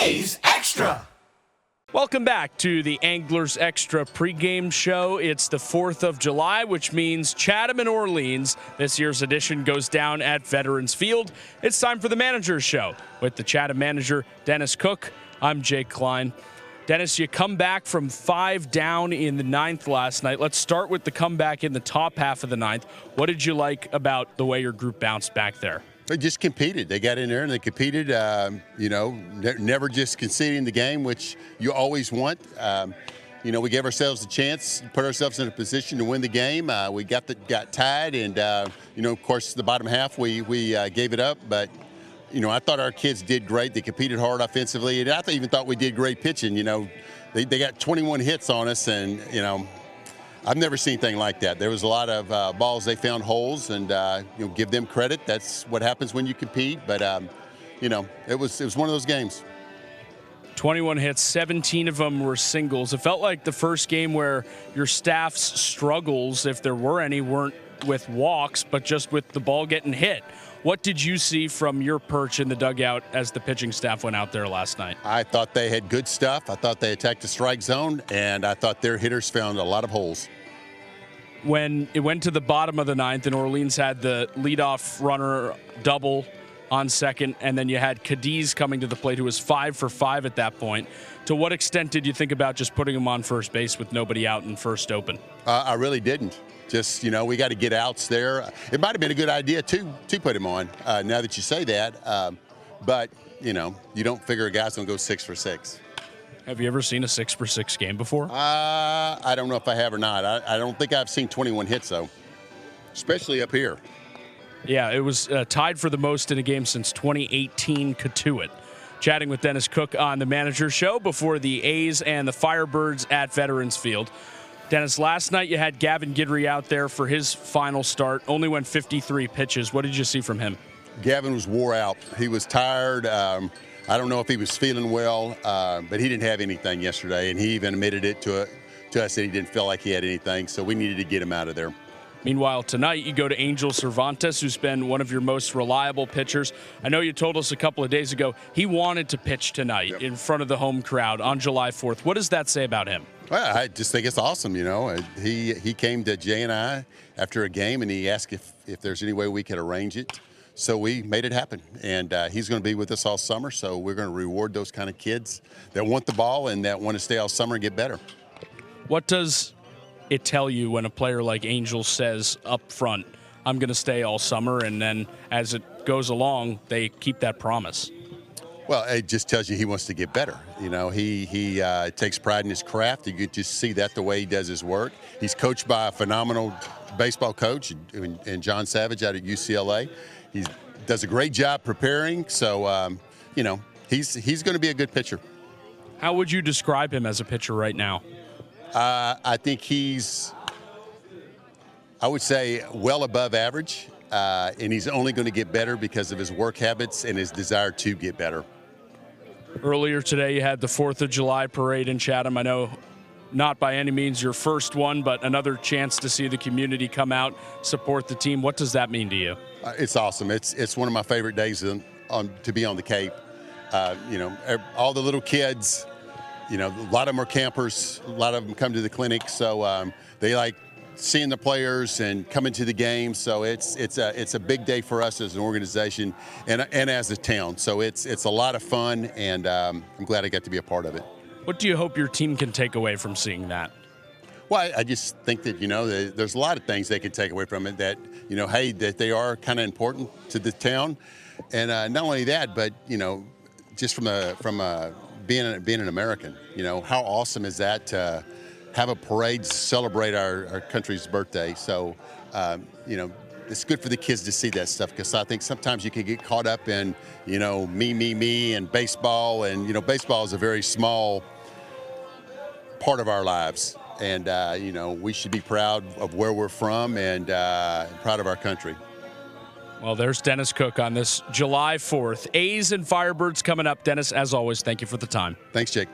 A's Extra. Welcome back to the Anglers Extra pregame show. It's the 4th of July, which means Chatham and Orleans. This year's edition goes down at Veterans Field. It's time for the Manager's Show with the Chatham manager, Dennis Cook. I'm Jake Klein. Dennis, you come back from 5 down in the 9th last night. Let's start with the comeback in the top half of the 9th. What did you like about the way your group bounced back there? They just competed. They got in there and they competed, never just conceding the game, which you always want. We gave ourselves a chance, put ourselves in a position to win the game. We got tied, and, of course, the bottom half we gave it up. But, I thought our kids did great. They competed hard offensively, and I even thought we did great pitching. They got 21 hits on us, and, I've never seen anything like that. There was a lot of balls they found holes, and give them credit. That's what happens when you compete. But it was one of those games. 21 hits, 17 of them were singles. It felt like the first game where your staff's struggles, if there were any, weren't with walks, but just with the ball getting hit. What did you see from your perch in the dugout as the pitching staff went out there last night? I thought they had good stuff. I thought they attacked the strike zone, and I thought their hitters found a lot of holes. When it went to the bottom of the 9th and Orleans had the leadoff runner double on second, and then you had Cadiz coming to the plate, who was 5 for 5 at that point. To what extent did you think about just putting him on first base with nobody out and first open? I really didn't. Just, we got to get outs there. It might have been a good idea, to put him on, now that you say that. But, you don't figure a guy's going to go 6 for 6. Have you ever seen a 6 for 6 game before? I don't know if I have or not. I don't think I've seen 21 hits, though, especially up here. Yeah, it was tied for the most in a game since 2018 Katuitt. Chatting with Dennis Cook on the Manager's Show before the A's and the Firebirds at Veterans Field. Dennis, last night you had Gavin Guidry out there for his final start, only went 53 pitches. What did you see from him? Gavin was wore out. He was tired. I don't know if he was feeling well, but he didn't have anything yesterday, and he even admitted it to us that he didn't feel like he had anything, so we needed to get him out of there. Meanwhile, tonight you go to Angel Cervantes, who's been one of your most reliable pitchers. I know you told us a couple of days ago he wanted to pitch tonight in front of the home crowd on July 4th. What does that say about him? Well, I just think it's awesome, He came to Jay and I after a game, and he asked if there's any way we could arrange it. So we made it happen, and he's going to be with us all summer, so we're going to reward those kind of kids that want the ball and that want to stay all summer and get better. What does it tell you when a player like Angel says up front, I'm going to stay all summer, and then as it goes along, they keep that promise? Well, it just tells you he wants to get better. He takes pride in his craft. You can just see that the way he does his work. He's coached by a phenomenal baseball coach, and John Savage out at UCLA. He does a great job preparing, so, he's going to be a good pitcher. How would you describe him as a pitcher right now? I think I would say, well above average, and he's only going to get better because of his work habits and his desire to get better. Earlier today, you had the 4th of July parade in Chatham. I know not by any means your first one, but another chance to see the community come out, support the team. What does that mean to you? It's awesome. It's one of my favorite days to be on the Cape. All the little kids, a lot of them are campers. A lot of them come to the clinic, so they like seeing the players and coming to the game. So it's a big day for us as an organization and as a town. So it's a lot of fun, and I'm glad I got to be a part of it. What do you hope your team can take away from seeing that? Well, I just think that, there's a lot of things they can take away from it that, that they are kind of important to the town. And not only that, but, just from being an American, how awesome is that to have a parade to celebrate our country's birthday. So, it's good for the kids to see that stuff, because I think sometimes you can get caught up in, me, and baseball. And, baseball is a very small part of our lives. And, we should be proud of where we're from and proud of our country. Well, there's Dennis Cook on this July 4th. A's and Firebirds coming up. Dennis, as always, thank you for the time. Thanks, Jake.